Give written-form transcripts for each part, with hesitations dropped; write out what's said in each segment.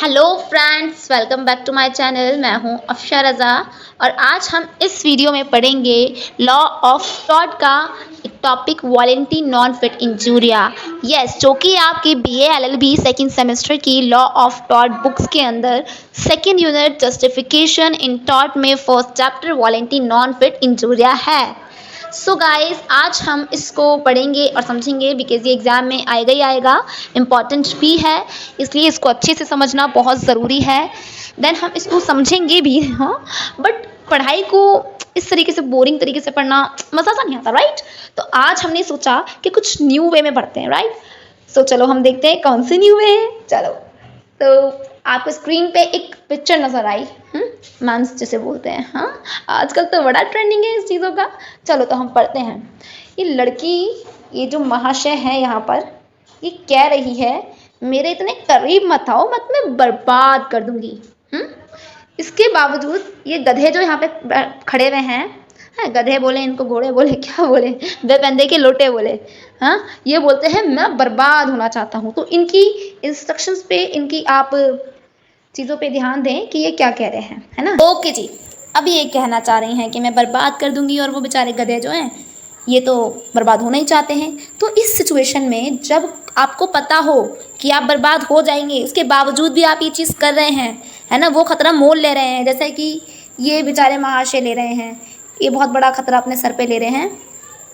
Hello friends, welcome back to my channel. मैं हूं अफशा रज़ा और आज हम इस वीडियो में पढ़ेंगे लॉ ऑफ टॉड का एक topic volenti non fit injuria. Yes, जो कि आपकी बीए एलएलबी सेकंड सेमेस्टर की लॉ ऑफ टॉड बुक्स के अंदर सेकंड यूनिट जस्टिफिकेशन इन टॉड में first chapter volenti non fit injuria है। सो गाइस, आज हम इसको पढ़ेंगे और समझेंगे बिकॉज ये एग्ज़ाम में आएगा ही आएगा, इम्पॉर्टेंट भी है, इसलिए इसको अच्छे से समझना बहुत ज़रूरी है। देन हम इसको समझेंगे भी, हाँ, बट पढ़ाई को इस तरीके से बोरिंग तरीके से पढ़ना मज़ा सा नहीं आता, राइट। तो आज हमने सोचा कि कुछ न्यू वे में पढ़ते हैं, राइट। सो चलो हम देखते हैं कौन सी न्यू वे है। चलो, तो आपको स्क्रीन पे एक पिक्चर नज़र आई, मैम्स जिसे बोलते हैं, हाँ, आजकल तो बड़ा ट्रेंडिंग है इस चीज़ों का। चलो तो हम पढ़ते हैं। ये लड़की, ये जो महाशय है यहाँ पर, ये कह रही है मेरे इतने करीब मत आओ, मत मैं बर्बाद कर दूंगी। इसके बावजूद ये गधे जो यहाँ पे खड़े हुए हैं, गधे बोले इनको, घोड़े बोले, क्या बोले, बेपंदे के लोटे बोले, हाँ, ये बोलते हैं मैं बर्बाद होना चाहता हूँ। तो इनकी इंस्ट्रक्शंस पे, इनकी आप चीज़ों पे ध्यान दें कि ये क्या कह रहे हैं, है ना। ओके जी, अब ये कहना चाह रही हैं कि मैं बर्बाद कर दूंगी और वो बेचारे गधे जो हैं ये तो बर्बाद होना ही चाहते हैं। तो इस सिचुएशन में जब आपको पता हो कि आप बर्बाद हो जाएंगे, उसके बावजूद भी आप ये चीज़ कर रहे हैं, है ना, वो खतरा मोल ले रहे हैं, जैसे कि ये बेचारे महाशय ले रहे हैं, ये बहुत बड़ा खतरा अपने सर पे ले रहे हैं।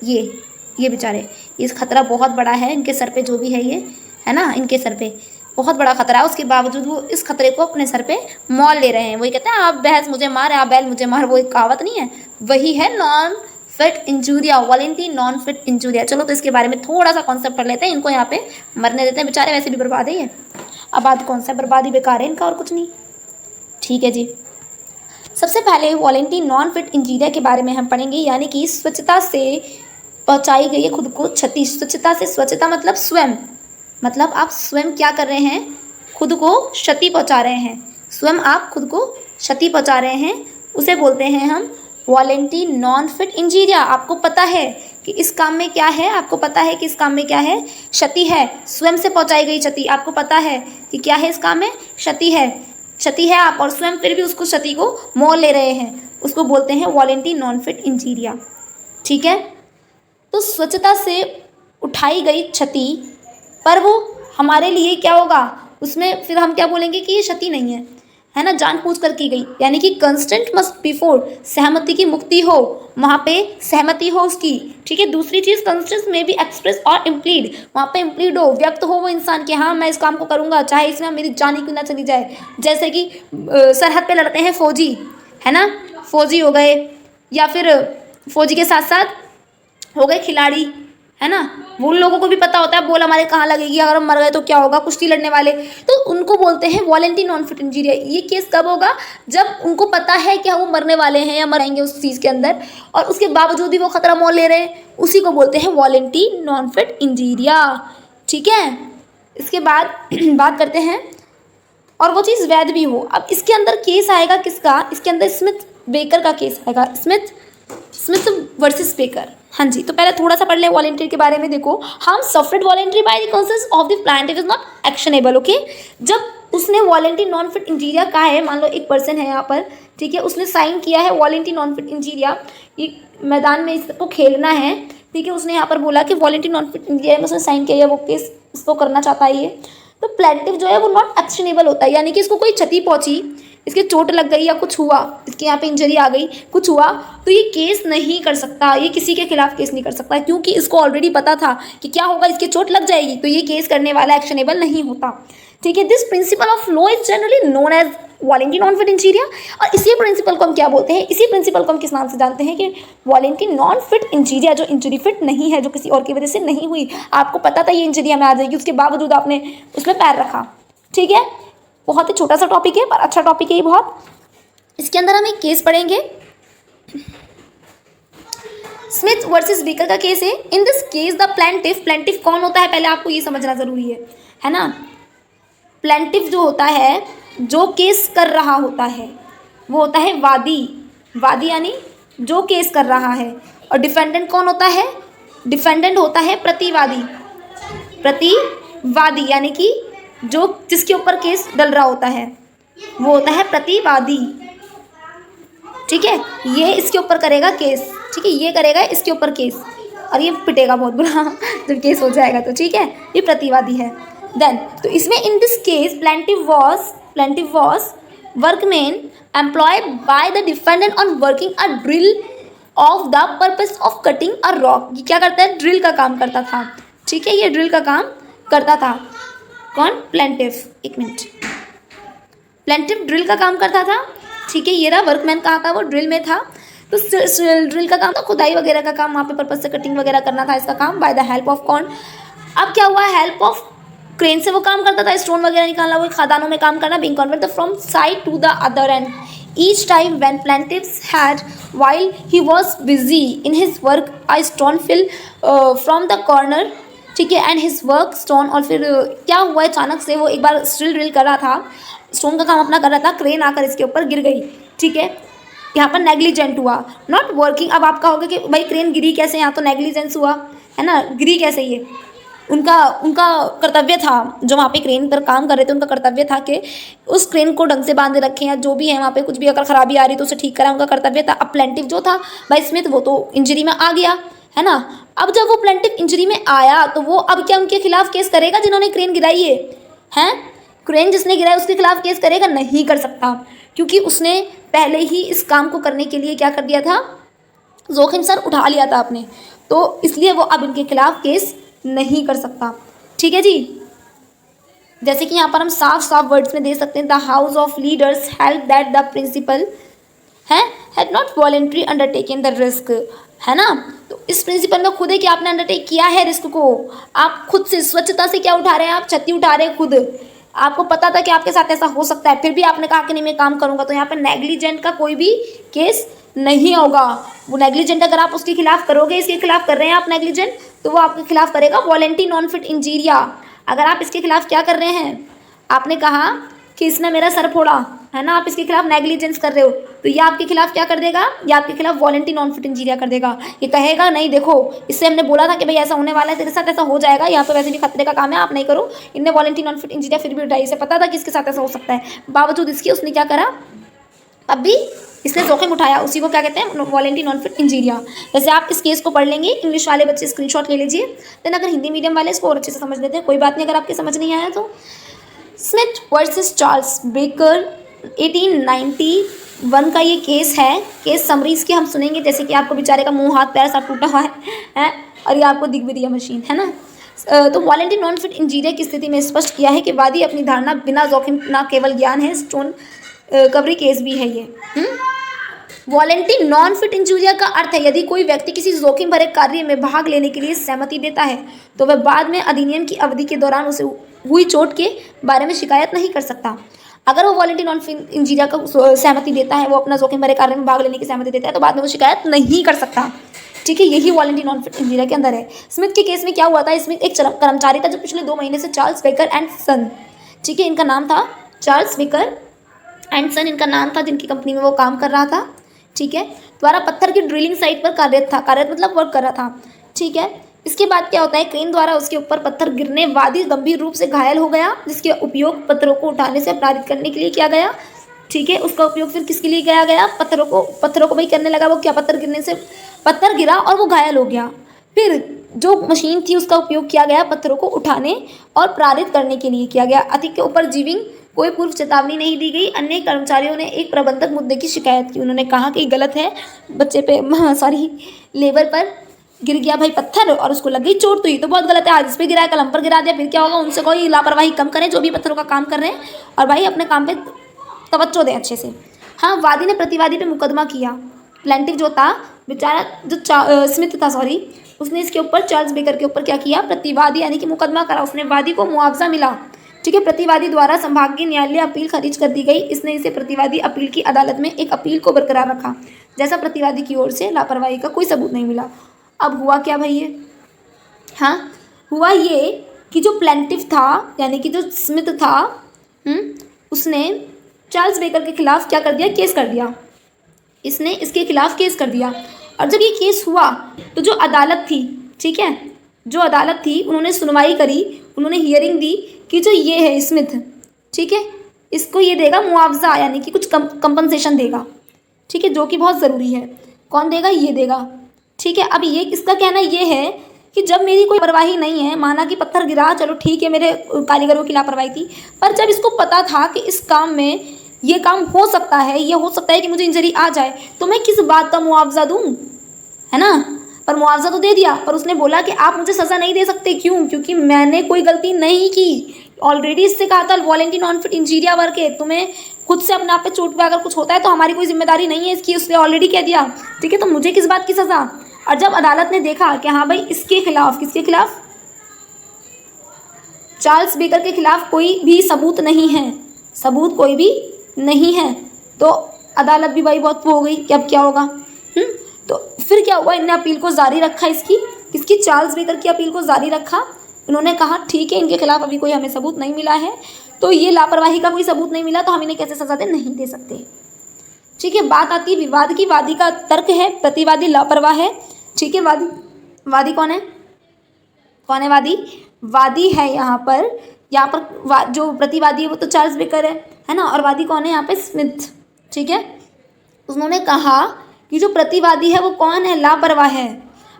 ये बेचारे, इस खतरा बहुत बड़ा है इनके सर पे, जो भी है ये, है ना, इनके सर पे बहुत बड़ा खतरा है। उसके बावजूद वो इस खतरे को अपने सर पे मोल ले रहे हैं। वही कहते हैं आप भैंस मुझे मार, आप बैल मुझे मार, वो एक कहावत नहीं है, वही है non fit injuria, volenti non fit injuria. चलो तो इसके बारे में थोड़ा सा कॉन्सेप्ट पढ़ लेते हैं। इनको यहाँ पे मरने देते हैं, बेचारे वैसे भी बर्बाद ही है। अब बात कौन सा बर्बादी, बेकार है इनका और कुछ नहीं। ठीक है जी, सबसे पहले वॉलेंटी नॉन फिट इंजूरिया के बारे में हम पढ़ेंगे, यानी कि स्वच्छता से पहुँचाई गई है खुद को क्षति। स्वच्छता से, स्वच्छता मतलब स्वयं, मतलब आप स्वयं क्या कर रहे हैं, खुद को क्षति पहुंचा रहे हैं, स्वयं आप खुद को क्षति पहुंचा रहे हैं, उसे बोलते हैं हम वॉलेंटी नॉन फिट इंजीरिया। आपको पता है कि इस काम में क्या है, आपको पता है कि इस काम में क्या है, क्षति है, स्वयं से पहुंचाई गई क्षति। आपको पता है कि क्या है, इस काम में क्षति है, क्षति है आप, और स्वयं फिर भी उसको क्षति को मोल ले रहे हैं, उसको बोलते हैं वॉलेंटी नॉन फिट इंजीरिया। ठीक है, तो स्वच्छता से उठाई गई क्षति पर वो हमारे लिए क्या होगा, उसमें फिर हम क्या बोलेंगे कि ये क्षति नहीं है ना, जानबूझ कर की गई, यानी कि कंस्टेंट मस्ट बिफोर, सहमति की मुक्ति हो, वहाँ पे सहमति हो उसकी। ठीक है, दूसरी चीज़ कंस्टेंट में भी एक्सप्रेस और इम्प्लीड, वहाँ पे इम्प्लीड हो, व्यक्त हो वो इंसान के, हाँ मैं इस काम को करूँगा चाहे इसमें मेरी जान ही क्यों ना चली जाए। जैसे कि सरहद पे लड़ते हैं फौजी, है ना, फौजी हो गए, या फिर फौजी के साथ साथ हो गए खिलाड़ी, है ना, वो उन लोगों को भी पता होता है बॉल हमारे कहाँ लगेगी, अगर हम मर गए तो क्या होगा, कुश्ती लड़ने वाले, तो उनको बोलते हैं वॉलेंटी नॉन फिट इंजीरिया। ये केस कब होगा, जब उनको पता है कि वो मरने वाले हैं या मरेंगे उस चीज़ के अंदर, और उसके बावजूद भी वो खतरा मोल ले रहे हैं, उसी को बोलते हैं वॉलेंटी नॉन फिट इंजीरिया। ठीक है, इसके बाद बात करते हैं, और वो चीज़ वैध भी हो। अब इसके अंदर केस आएगा किसका, इसके अंदर स्मिथ बेकर का केस आएगा, स्मिथ वर्सेस बेकर। हाँ जी, तो पहले थोड़ा सा पढ़ लें वॉलेंटरी के बारे में। देखो, हम suffered voluntary by the consent of the plant is not actionable. Okay, जब उसने वॉलेंटरी नॉन फिट इंजीरिया कहा है, मान लो एक पर्सन है यहाँ पर, ठीक है, उसने साइन किया है वॉलेंटरी नॉन फिट इंजीरिया, ये मैदान में इसको खेलना है, ठीक है, उसने यहाँ पर बोला कि वॉलेंटरी नॉन फिट इंजीरिया में उसने साइन किया है, वो केस इसको करना चाहता है ये, तो प्लेंटिफ जो है वो नॉट एक्शनेबल होता है, यानी कि इसको कोई क्षति पहुंची, इसके चोट लग गई या कुछ हुआ, इसके यहाँ पे इंजरी आ गई, कुछ हुआ, तो ये केस नहीं कर सकता, ये किसी के खिलाफ केस नहीं कर सकता, क्योंकि इसको ऑलरेडी पता था कि क्या होगा, इसके चोट लग जाएगी, तो ये केस करने वाला एक्शनेबल नहीं होता। ठीक है, this principle of law is generally known as volenti non fit injuria. और इसी प्रिंसिपल को हम क्या बोलते हैं, इसी प्रिंसिपल को हम किस नाम से जानते हैं कि वॉलेंटी नॉन फिट इंजीरिया, जो इंजरी फिट नहीं है, जो किसी और की वजह से नहीं हुई, आपको पता था ये इंजरी हमें आ जाएगी, उसके बावजूद आपने उसमें पैर रखा। ठीक है, बहुत ही छोटा सा टॉपिक है पर अच्छा टॉपिक है ये बहुत। इसके अंदर हम एक केस पढ़ेंगे, स्मिथ वर्सेस बेकर का केस है। In this case the plaintiff कौन होता है, पहले आपको ये समझना जरूरी है ना। प्लेंटिफ जो होता है, जो केस कर रहा होता है, वो होता है वादी यानी जो केस कर रहा है, और डिफेंडेंट कौन होता है, डिफेंडेंट होता है प्रतिवादी यानी कि जो जिसके ऊपर केस डल रहा होता है वो होता है प्रतिवादी। ठीक है, ये इसके ऊपर करेगा केस, ठीक है, ये करेगा इसके ऊपर केस और ये पिटेगा बहुत बुरा जब केस हो जाएगा तो। ठीक है, ये प्रतिवादी है। देन तो इसमें in this case plaintiff was workman employed by the defendant on working a drill of the purpose of cutting a rock. ये क्या करता है, ड्रिल का काम करता था। ठीक है, ये ड्रिल का काम करता था। कौन, प्लेंटिव, एक मिनट, प्लेंटिव ड्रिल का काम करता था। ठीक है, ये रहा वर्कमैन कहाँ था, वो ड्रिल में था। तो ड्रिल का काम था खुदाई वगैरह का काम, वहाँ पे पर्पस से कटिंग वगैरह करना था इसका काम। बाय द हेल्प ऑफ कौन, अब क्या हुआ, हेल्प ऑफ क्रेन से वो काम करता था, स्टोन वगैरह निकालना, वो खदानों में काम करना। Being converted from side to the other end each time when plaintiffs had while he was busy in his work a stone fell from the corner। ठीक है, एंड हिज वर्क स्टोन, और फिर क्या हुआ अचानक से वो एक बार स्टिल ड्रिल कर रहा था, स्टोन का काम अपना कर रहा था, क्रेन आकर इसके ऊपर गिर गई। ठीक है, यहाँ पर नेग्लिजेंट हुआ, नॉट वर्किंग। अब आप कहोगे कि भाई क्रेन गिरी कैसे, यहाँ तो नेग्लिजेंस हुआ है ना, गिरी कैसे, ये उनका कर्तव्य था, जो वहाँ पे क्रेन पर काम कर रहे थे उनका कर्तव्य था कि उस क्रेन को ढंग से बांधे रखें, या जो भी है वहाँ पे कुछ भी अगर खराबी आ रही तो उसे ठीक करा, उनका कर्तव्य था। अब प्लेंटिव जो था भाई स्मिथ, वो तो इंजरी में आ गया है ना। अब जब वो प्लेंटिव इंजरी में आया तो वो अब क्या उनके खिलाफ केस करेगा, जिन्होंने क्रेन गिराई है, क्रेन जिसने गिराया उसके खिलाफ केस करेगा, नहीं कर सकता, क्योंकि उसने पहले ही इस काम को करने के लिए क्या कर दिया था, जोखिम सर उठा लिया था आपने, तो इसलिए वो अब इनके खिलाफ केस नहीं कर सकता। ठीक है जी, जैसे कि यहाँ पर हम साफ साफ वर्ड्स में दे सकते हैं, the house of leaders help that the principal had not voluntary undertaken the risk, है ना। तो इस प्रिंसिपल में खुद है कि आपने अंडरटेक किया है रिस्क को, आप खुद से स्वच्छता से क्या उठा रहे हैं, आप छत्ती उठा रहे हैं खुद, आपको पता था कि आपके साथ ऐसा हो सकता है, फिर भी आपने कहा कि नहीं मैं काम करूंगा, तो यहाँ पर नेग्लिजेंट का कोई भी केस नहीं होगा। वो नेग्लिजेंट अगर आप उसके खिलाफ करोगे, इसके खिलाफ कर रहे हैं आप नेग्लिजेंट, तो वो आपके खिलाफ करेगा वॉलेंटी नॉन फिट इंजीरिया। अगर आप इसके खिलाफ क्या कर रहे हैं, आपने कहा कि इसने मेरा सर फोड़ा, है ना, आप इसके खिलाफ नेग्लिजेंस कर रहे हो, तो ये आपके खिलाफ क्या कर देगा, ये आपके खिलाफ वॉलेंटी नॉन फिट इंजीरिया कर देगा। ये कहेगा नहीं देखो इससे हमने बोला था कि भाई ऐसा होने वाला है, तेरे साथ ऐसा हो जाएगा, यहाँ पे वैसे भी खतरे का काम है, आप नहीं करो। इनने वॉलेंटी नॉन फिट इंजीरिया फिर भी उठाई, इसे पता था कि इसके साथ ऐसा हो सकता है, बावजूद इसकी उसने क्या करा, अब भी इसने जोखिम उठाया, उसी को क्या कहते हैं, वॉलेंटी नॉन फिट इंजीरिया। जैसे आप इस केस को पढ़ लेंगे, इंग्लिश वाले बच्चे स्क्रीनशॉट ले लीजिए, देन अगर हिंदी मीडियम वाले इसको और अच्छे से समझ लेते हैं, कोई बात नहीं अगर आपके समझ नहीं आया तो। स्मिथ वर्सेस चार्ल्स बेकर 1891 का ये केस है। केस समरी इसकी हम सुनेंगे, जैसे कि आपको बेचारे का मुंह हाथ पैर सब टूटा हुआ है और ये आपको दिख भी रही है मशीन, है ना। तो वॉलेंटी नॉन फिट इंजीरिया की स्थिति में स्पष्ट किया है कि वादी अपनी धारणा बिना जोखिम, ना केवल ज्ञान है, स्टोन कवरी केस भी है ये। वॉलेंटी नॉन फिट इंजूरिया का अर्थ है यदि कोई व्यक्ति किसी जोखिम भरे कार्य में भाग लेने के लिए सहमति देता है तो वह बाद में अधिनियम की अवधि के दौरान उसे हुई चोट के बारे में शिकायत नहीं कर सकता। अगर वो वॉलेंटी नॉन फिट इंजूरिया का सहमति देता है, वो अपना जोखिम भरे कार्य में भाग लेने की सहमति देता है, तो बाद में वो शिकायत नहीं कर सकता। ठीक है, यही वॉलेंटी नॉन फिट इंजूरिया के अंदर है। स्मिथ के केस में क्या हुआ था, इसमें एक कर्मचारी था जो पिछले 2 महीने से चार्ल्स बेकर एंड सन, ठीक है, इनका नाम था चार्ल्स बेकर एंड सन, इनका नाम था, जिनकी कंपनी में वो काम कर रहा था, ठीक है, द्वारा पत्थर की ड्रिलिंग साइट पर कार्यरत मतलब वर्क कर रहा था। ठीक है, इसके बाद क्या होता है, क्रेन द्वारा उसके ऊपर पत्थर गिरने वादी गंभीर रूप से घायल हो गया, जिसके उपयोग पत्थरों को उठाने से अपराधित करने के लिए किया गया। ठीक है, उसका उपयोग फिर किसके लिए किया गया, पत्थरों को भाई करने लगा, वो क्या पत्थर गिरने से पत्थर गिरा और वो घायल हो गया। फिर जो मशीन थी उसका उपयोग किया गया पत्थरों को उठाने और प्रेरित करने के लिए किया गया। अति के ऊपर जीविंग कोई पूर्व चेतावनी नहीं दी गई। अन्य कर्मचारियों ने एक प्रबंधक मुद्दे की शिकायत की, उन्होंने कहा कि गलत है, बच्चे पे लेबर पर गिर गया भाई पत्थर और उसको लग गई चोट, तो ये तो बहुत गलत है, आज इस पे गिरा है कल हम पर गिरा दिया, फिर क्या होगा, उनसे कोई लापरवाही कम करें जो भी पत्थरों का काम कर रहे हैं, और भाई अपने काम पे तवज्जो दें अच्छे से। हाँ, वादी ने प्रतिवादी पे मुकदमा किया। प्लेंटिव जो था बेचारा, जो स्मिथ था उसने इसके ऊपर चार्ल्स बेकर के ऊपर क्या किया, प्रतिवादी यानी कि मुकदमा करा, उसने वादी को मुआवजा मिला। ठीक है, प्रतिवादी द्वारा संभागीय न्यायालय अपील खारिज कर दी गई। इसने इसे प्रतिवादी अपील की अदालत में एक अपील को बरकरार रखा, जैसा प्रतिवादी की ओर से लापरवाही का कोई सबूत नहीं मिला। अब हुआ क्या भाई ये, हाँ हुआ ये कि जो प्लेंटिव था यानी कि जो स्मिथ था, उसने चार्ल्स बेकर के खिलाफ क्या कर दिया, केस कर दिया, इसने इसके खिलाफ केस कर दिया। और जब ये केस हुआ तो जो अदालत थी, ठीक है, जो अदालत थी उन्होंने सुनवाई करी, उन्होंने हियरिंग दी कि जो ये है स्मिथ, ठीक है, इसको ये देगा मुआवजा, यानी कि कुछ कंपनसेशन देगा, ठीक है, जो कि बहुत ज़रूरी है। कौन देगा? ये देगा, ठीक है। अब ये इसका कहना ये है कि जब मेरी कोई लापरवाही नहीं है, माना कि पत्थर गिरा, चलो ठीक है, मेरे कारीगरों की लापरवाही थी, पर जब इसको पता था कि इस काम में ये काम हो सकता है, ये हो सकता है कि मुझे इंजरी आ जाए, तो मैं किस बात का मुआवजा दूँ, है ना। पर मुआवजा तो दे दिया, पर उसने बोला कि आप मुझे सज़ा नहीं दे सकते। क्यों? क्योंकि मैंने कोई गलती नहीं की। ऑलरेडी इससे कहा था वॉलेंटी नॉन फिट इंजीरिया वर्क है, तुम्हें खुद से अपने आप पे चोट पे अगर कुछ होता है तो हमारी कोई जिम्मेदारी नहीं है इसकी, उसने ऑलरेडी कह दिया, ठीक है, तो मुझे किस बात की सज़ा। और जब अदालत ने देखा कि हाँ भाई इसके खिलाफ, किसके खिलाफ? चार्ल्स बेकर के खिलाफ कोई भी सबूत नहीं है, सबूत कोई भी नहीं है, तो अदालत भी भाई बहुत वो हो गई कि अब क्या होगा। तो फिर क्या हुआ, इनने अपील को जारी रखा, किसकी चार्ल्स बेकर की अपील को जारी रखा। इन्होंने कहा ठीक है, इनके खिलाफ अभी कोई हमें सबूत नहीं मिला है, तो ये लापरवाही का कोई सबूत नहीं मिला, तो हम इन्हें कैसे सजा नहीं दे सकते, ठीक है। बात आती है विवाद की। वादी का तर्क है प्रतिवादी लापरवाह है, ठीक है। वादी कौन है? कौन है वादी? वादी है यहाँ पर जो प्रतिवादी है वो तो चार्ल्स बेकर है ना, और वादी कौन है यहाँ पे? स्मिथ, ठीक है। उन्होंने कहा कि जो प्रतिवादी है वो कौन है? लापरवाह है।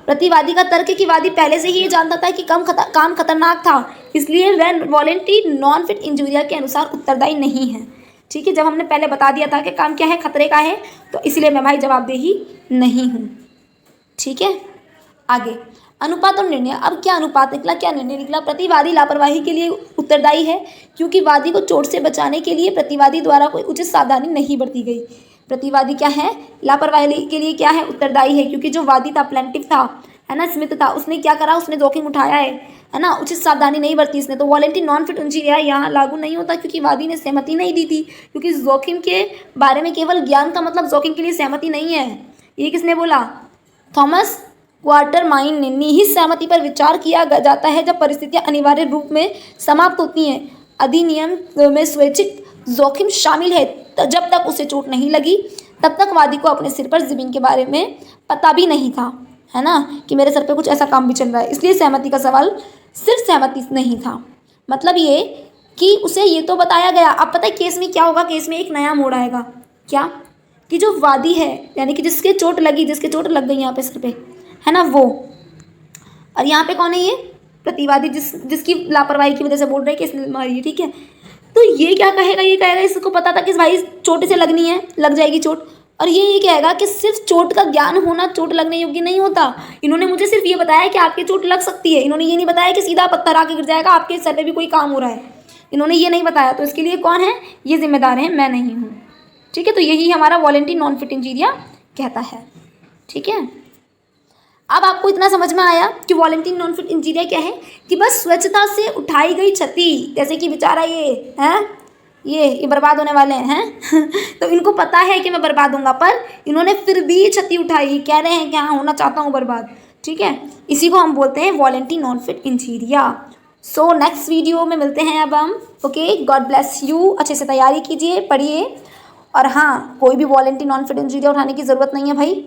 प्रतिवादी का तर्क है कि वादी पहले से ही ये जानता था कि काम खतरनाक था, इसलिए वह वॉलेंटी नॉन फिट इंजूरिया के अनुसार उत्तरदायी नहीं है, ठीक है। जब हमने पहले बता दिया था कि काम क्या है, खतरे का है, तो इसलिए मैं भाई जवाबदेही नहीं हूँ, ठीक है। आगे अनुपात और निर्णय। अब क्या अनुपात निकला, क्या निर्णय निकला? प्रतिवादी लापरवाही के लिए उत्तरदायी है क्योंकि वादी को चोट से बचाने के लिए प्रतिवादी द्वारा कोई उचित सावधानी नहीं बरती गई। प्रतिवादी क्या है? लापरवाही के लिए क्या है? उत्तरदायी है, क्योंकि जो वादी था, प्लेंटिफ था, है ना, स्मिथ था, उसने क्या करा? उसने जोखिम उठाया है ना, उचित सावधानी नहीं बरती इसने। तो वॉलेंटी नॉन फिट इंजीरिया यहाँ लागू नहीं होता क्योंकि वादी ने सहमति नहीं दी थी, क्योंकि जोखिम के बारे में केवल ज्ञान का मतलब जोखिम के लिए सहमति नहीं है। ये किसने बोला? थॉमस क्वार्टरमाइन ने। निहित सहमति पर विचार किया जाता है जब परिस्थितियां अनिवार्य रूप में समाप्त होती हैं। अधिनियम में स्वैच्छिक जोखिम शामिल है। जब तक उसे चोट नहीं लगी तब तक वादी को अपने सिर पर ज़मीन के बारे में पता भी नहीं था, है ना, कि मेरे सर पे कुछ ऐसा काम भी चल रहा है, इसलिए सहमति का सवाल सिर्फ सहमति नहीं था। मतलब ये कि उसे ये तो बताया गया। अब पता है केस में क्या होगा? केस में एक नया मोड़ आएगा। क्या? कि जो वादी है, यानी कि जिसके चोट लग गई यहाँ पे सिर पे, है ना, वो, और यहाँ पे कौन है? ये प्रतिवादी, जिसकी लापरवाही की वजह से बोल रहे हैं कि इसने मारी है, ठीक है। तो ये क्या कहेगा? ये कहेगा इसको पता था कि भाई चोट से लगनी है, लग जाएगी चोट, और ये कहेगा कि सिर्फ चोट का ज्ञान होना चोट लगने योग्य नहीं होता। इन्होंने मुझे सिर्फ ये बताया कि आपकी चोट लग सकती है, इन्होंने ये नहीं बताया कि सीधा पत्थर आके गिर जाएगा, आपके सर पे भी कोई काम हो रहा है, इन्होंने ये नहीं बताया। तो इसके लिए कौन है? ये जिम्मेदार है, मैं नहीं हूँ, ठीक है। तो यही हमारा वॉलेंटी नॉन फिट इंजीरिया कहता है, ठीक है। अब आपको इतना समझ में आया कि वॉलेंटी नॉन फिट इंजीरिया क्या है, कि बस स्वच्छता से उठाई गई क्षति, जैसे कि बेचारा ये है, ये बर्बाद होने वाले हैं तो इनको पता है कि मैं बर्बाद होऊंगा, पर इन्होंने फिर भी क्षति उठाई, कह रहे हैं कि हाँ होना चाहता हूँ बर्बाद, ठीक है। इसी को हम बोलते हैं volenti non fit injuria. So next video में मिलते हैं अब हम। Okay, God bless you. अच्छे से तैयारी कीजिए, पढ़िए, और हाँ, कोई भी वॉलेंटी नॉन फिट इंजीरिया उठाने की ज़रूरत नहीं है भाई,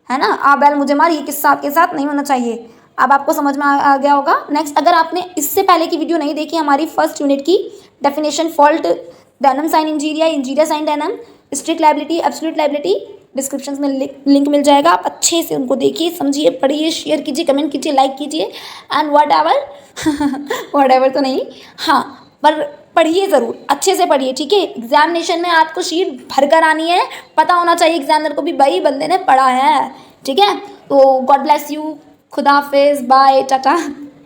है ना। आ बैल मुझे मार, ये किस्सा आपके साथ नहीं होना चाहिए। अब आपको समझ में आ गया होगा। नेक्स्ट, अगर आपने इससे पहले की वीडियो नहीं देखी, हमारी फर्स्ट यूनिट की definition, fault, damnum sine injuria, injuria sine damnum, strict liability, absolute liability, description में लिंक मिल जाएगा। आप अच्छे से उनको देखिए, समझिए, पढ़िए, शेयर कीजिए, कमेंट कीजिए, लाइक कीजिए, एंड वट एवर तो नहीं, हाँ, पर पढ़िए ज़रूर, अच्छे से पढ़िए, ठीक है। एग्जामिनेशन में आपको शीट भर कर आनी है, पता होना चाहिए एग्जामिनर को भी भाई बंदे ने पढ़ा है, ठीक है। तो गॉड ब्लेस यू, खुदा हाफिज़, बाय, टाटा,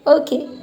ओके।